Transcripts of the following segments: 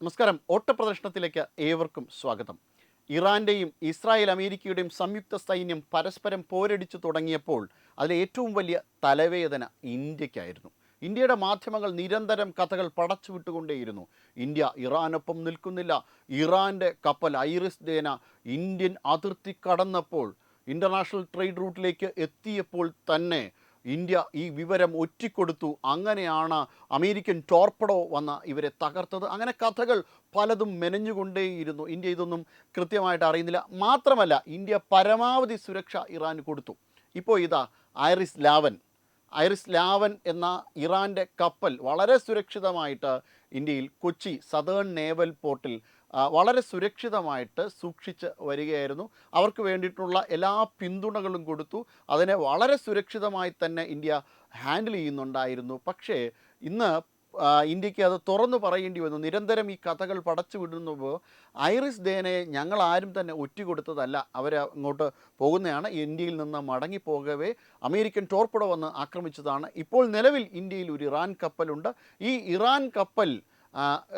നമസ്കാരം. ഓട്ടപ്രദർശനത്തിലേക്ക് ഏവർക്കും സ്വാഗതം. ഇറാൻ്റെയും ഇസ്രായേൽ അമേരിക്കയുടെയും സംയുക്ത സൈന്യം പരസ്പരം പോരടിച്ചു തുടങ്ങിയപ്പോൾ അതിലെ ഏറ്റവും വലിയ തലവേദന ഇന്ത്യക്കായിരുന്നു. ഇന്ത്യയുടെ മാധ്യമങ്ങൾ നിരന്തരം കഥകൾ പടച്ചുവിട്ടുകൊണ്ടേയിരുന്നു. ഇന്ത്യ ഇറാനൊപ്പം നിൽക്കുന്നില്ല. ഇറാൻ്റെ കപ്പൽ ഐറിസ് ഡേന ഇന്ത്യൻ അതിർത്തി കടന്നപ്പോൾ, ഇൻ്റർനാഷണൽ ട്രേഡ് റൂട്ടിലേക്ക് എത്തിയപ്പോൾ തന്നെ ഇന്ത്യ ഈ വിവരം ഒറ്റിക്കൊടുത്തു. അങ്ങനെയാണ് അമേരിക്കൻ ടോർപ്പഡോ വന്ന ഇവരെ തകർത്തത്. അങ്ങനെ കഥകൾ പലതും മെനഞ്ഞുകൊണ്ടേയിരുന്നു. ഇന്ത്യ ഇതൊന്നും കൃത്യമായിട്ട് അറിയുന്നില്ല. മാത്രമല്ല, ഇന്ത്യ പരമാവധി സുരക്ഷ ഇറാന് കൊടുത്തു. ഇപ്പോൾ ഇതാ ഐറിസ് ലാവൻ എന്ന ഇറാൻ്റെ കപ്പൽ വളരെ സുരക്ഷിതമായിട്ട് ഇന്ത്യയിൽ കൊച്ചി സതേൺ നേവൽ പോർട്ടിൽ വളരെ സുരക്ഷിതമായിട്ട് സൂക്ഷിച്ച് വരികയായിരുന്നു. അവർക്ക് വേണ്ടിയിട്ടുള്ള എല്ലാ പിന്തുണകളും കൊടുത്തു. അതിനെ വളരെ സുരക്ഷിതമായി തന്നെ ഇന്ത്യ ഹാൻഡിൽ ചെയ്യുന്നുണ്ടായിരുന്നു. പക്ഷേ ഇന്ന് ഇന്ത്യക്ക് അത് തുറന്നു പറയേണ്ടി വന്നു. നിരന്തരം ഈ കഥകൾ പടച്ചു വിടുമ്പോൾ ഐറിസ് ഡേനയെ ഞങ്ങൾ ആരും തന്നെ ഒറ്റുകൊടുത്തതല്ല, അവർ അങ്ങോട്ട് പോകുന്നതാണ്. ഇന്ത്യയിൽ നിന്ന് മടങ്ങിപ്പോകവേ അമേരിക്കൻ ടോർപ്പഡോ വന്ന് ആക്രമിച്ചതാണ്. ഇപ്പോൾ നിലവിൽ ഇന്ത്യയിൽ ഒരു ഇറാൻ കപ്പലുണ്ട്. ഈ ഇറാൻ കപ്പൽ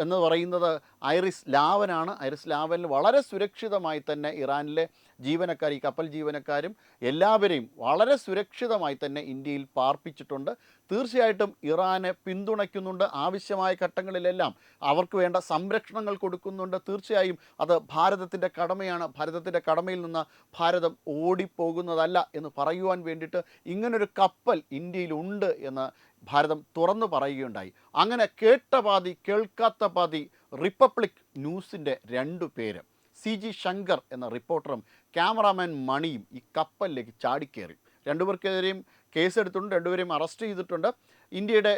എന്ന് പറയുന്നത് ഐറിസ് ലാവനാണ്. ഐറിസ് ലാവനിൽ വളരെ സുരക്ഷിതമായി തന്നെ ഇറാനിലെ ജീവനക്കാർ, ഈ കപ്പൽ ജീവനക്കാരും എല്ലാവരെയും വളരെ സുരക്ഷിതമായി തന്നെ ഇന്ത്യയിൽ പാർപ്പിച്ചിട്ടുണ്ട്. തീർച്ചയായിട്ടും ഇറാനെ പിന്തുണയ്ക്കുന്നുണ്ട്. ആവശ്യമായ ഘട്ടങ്ങളിലെല്ലാം അവർക്ക് വേണ്ട സംരക്ഷണങ്ങൾ കൊടുക്കുന്നുണ്ട്. തീർച്ചയായും അത് ഭാരതത്തിൻ്റെ കടമയാണ്. ഭാരതത്തിൻ്റെ കടമയിൽ നിന്ന് ഭാരതം ഓടിപ്പോകുന്നതല്ല എന്ന് പറയുവാൻ വേണ്ടിയിട്ട് ഇങ്ങനൊരു കപ്പൽ ഇന്ത്യയിലുണ്ട് എന്ന് ഭാരതം തുറന്നു പറയുകയുണ്ടായി. അങ്ങനെ കേട്ട പാതി കേൾക്കാത്ത പാതി റിപ്പബ്ലിക് ന്യൂസിൻ്റെ 2 പേര്, CG ശങ്കർ എന്ന റിപ്പോർട്ടറും ക്യാമറാമാൻ മണിയും ഈ കപ്പലിലേക്ക് ചാടിക്കയറി. 2 പേർക്കെതിരെയും കേസെടുത്തിട്ടുണ്ട്. 2 പേരെയും അറസ്റ്റ് ചെയ്തിട്ടുണ്ട്. ഇന്ത്യയുടെ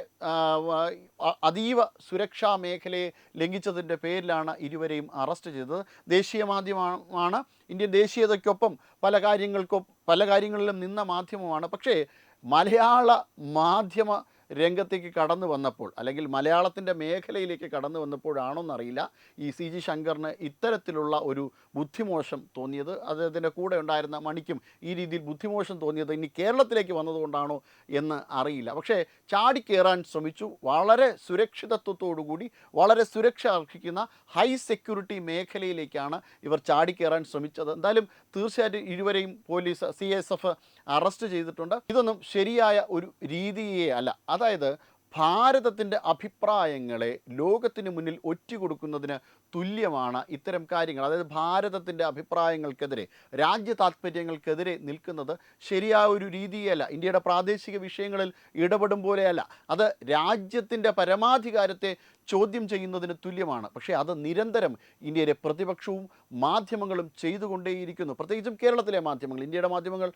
അതീവ സുരക്ഷാ മേഖലയെ ലംഘിച്ചതിൻ്റെ പേരിലാണ് ഇരുവരെയും അറസ്റ്റ് ചെയ്തത്. ദേശീയ മാധ്യമമാണ്. ഇന്ത്യൻ ദേശീയതയ്ക്കൊപ്പം പല കാര്യങ്ങളിലും നിന്ന മാധ്യമമാണ്. പക്ഷേ മലയാള മാധ്യമ രംഗത്തേക്ക് കടന്നു വന്നപ്പോൾ, അല്ലെങ്കിൽ മലയാളത്തിൻ്റെ മേഖലയിലേക്ക് കടന്നു വന്നപ്പോഴാണോന്നറിയില്ല, ഈ CG ശങ്കറിന് ഇത്തരത്തിലുള്ള ഒരു ബുദ്ധിമോശം തോന്നിയത്. അദ്ദേഹത്തിൻ്റെ കൂടെ ഉണ്ടായിരുന്ന മണിക്കും ഈ രീതിയിൽ ബുദ്ധിമോശം തോന്നിയത് ഇനി കേരളത്തിലേക്ക് വന്നതുകൊണ്ടാണോ എന്ന് അറിയില്ല. പക്ഷേ ചാടിക്കയറാൻ ശ്രമിച്ചു. വളരെ സുരക്ഷിതത്വത്തോടുകൂടി വളരെ സുരക്ഷ അർഹിക്കുന്ന ഹൈ സെക്യൂരിറ്റി മേഖലയിലേക്കാണ് ഇവർ ചാടിക്കയറാൻ ശ്രമിച്ചത്. എന്തായാലും തീർച്ചയായിട്ടും ഇരുവരെയും പോലീസ് CSF അറസ്റ്റ് ചെയ്തിട്ടുണ്ട്. ഇതൊന്നും ശരിയായ ഒരു രീതിയേ അല്ല. അതായത് ഭാരതത്തിൻ്റെ അഭിപ്രായങ്ങളെ ലോകത്തിന് മുന്നിൽ ഒറ്റുകൊടുക്കുന്നതിന് തുല്യമാണ് ഇത്തരം കാര്യങ്ങൾ. അതായത് ഭാരതത്തിൻ്റെ അഭിപ്രായങ്ങൾക്കെതിരെ, രാജ്യ താൽപ്പര്യങ്ങൾക്കെതിരെ നിൽക്കുന്നത് ശരിയായ ഒരു രീതിയല്ല. ഇന്ത്യയുടെ പ്രാദേശിക വിഷയങ്ങളിൽ ഇടപെടും പോലെയല്ല. അത് രാജ്യത്തിൻ്റെ പരമാധികാരത്തെ ചോദ്യം ചെയ്യുന്നതിന് തുല്യമാണ്. പക്ഷേ അത് നിരന്തരം ഇന്ത്യയിലെ പ്രതിപക്ഷവും മാധ്യമങ്ങളും ചെയ്തുകൊണ്ടേയിരിക്കുന്നു. പ്രത്യേകിച്ചും കേരളത്തിലെ മാധ്യമങ്ങൾ.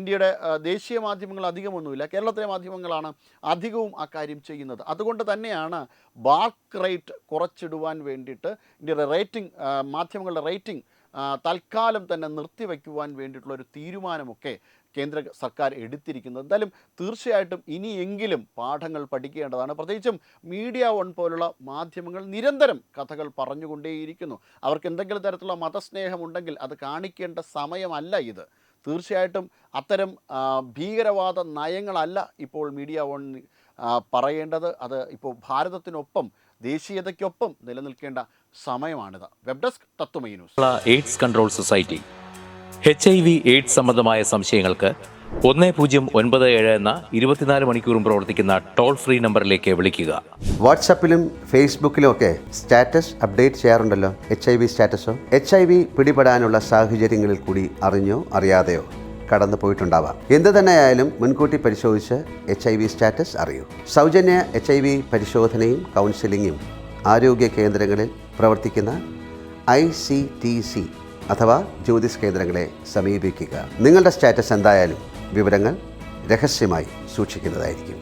ഇന്ത്യയുടെ ദേശീയ മാധ്യമങ്ങൾ അധികമൊന്നുമില്ല. കേരളത്തിലെ മാധ്യമങ്ങളാണ് അധികവും ആ കാര്യം ചെയ്യുന്നത്. അതുകൊണ്ട് തന്നെയാണ് ബാർക്ക് റേറ്റ് കുറച്ചിടുവാൻ വേണ്ടിയിട്ട് ഇന്ത്യയുടെ മാധ്യമങ്ങളുടെ റേറ്റിംഗ് തൽക്കാലം തന്നെ നിർത്തിവെക്കുവാൻ വേണ്ടിയിട്ടുള്ളൊരു തീരുമാനമൊക്കെ കേന്ദ്ര സർക്കാർ എടുത്തിരിക്കുന്നത്. എന്തായാലും തീർച്ചയായിട്ടും ഇനിയെങ്കിലും പാഠങ്ങൾ പഠിക്കേണ്ടതാണ്. പ്രത്യേകിച്ചും മീഡിയ വൺ പോലുള്ള മാധ്യമങ്ങൾ നിരന്തരം കഥകൾ പറഞ്ഞുകൊണ്ടേയിരിക്കുന്നു. അവർക്ക് എന്തെങ്കിലും തരത്തിലുള്ള മതസ്നേഹമുണ്ടെങ്കിൽ അത് കാണിക്കേണ്ട സമയമല്ല ഇത്. തീർച്ചയായിട്ടും അത്തരം ഭീകരവാദ നയങ്ങളല്ല ഇപ്പോൾ മീഡിയ വൺ പറയേണ്ടത്. അത് ഇപ്പോൾ ഭാരതത്തിനൊപ്പം, ദേശീയതയ്ക്കൊപ്പം നിലനിൽക്കേണ്ട സമയമാണിത്. Web desk Tatwamayi news. AIDS control society. HIV AIDS സംബന്ധമായ സംശയങ്ങൾക്ക് 1097 എന്ന 24 മണിക്കൂറും പ്രവർത്തിക്കുന്ന ടോൾ ഫ്രീ നമ്പറിലേക്ക് വിളിക്കുക. വാട്സാപ്പിലും ഫേസ്ബുക്കിലും ഒക്കെ സ്റ്റാറ്റസ് അപ്ഡേറ്റ് ചെയ്യാറുണ്ടല്ലോ. HIV സ്റ്റാറ്റസോ HIV പിടിപെടാനുള്ള സാഹചര്യങ്ങളിൽ കൂടി അറിഞ്ഞോ അറിയാതെയോ കടന്നു പോയിട്ടുണ്ടാവാം. എന്ത് തന്നെയായാലും മുൻകൂട്ടി പരിശോധിച്ച് HIV സ്റ്റാറ്റസ് അറിയൂ. സൗജന്യ HIV പരിശോധനയും കൗൺസിലിങ്ങും ആരോഗ്യ കേന്ദ്രങ്ങളിൽ പ്രവർത്തിക്കുന്ന ICTC അഥവാ ജ്യോതിസ് കേന്ദ്രങ്ങളെ സമീപിക്കുക. നിങ്ങളുടെ സ്റ്റാറ്റസ് എന്തായാലും വിവരങ്ങൾ രഹസ്യമായി സൂക്ഷിക്കുന്നതായിരിക്കും.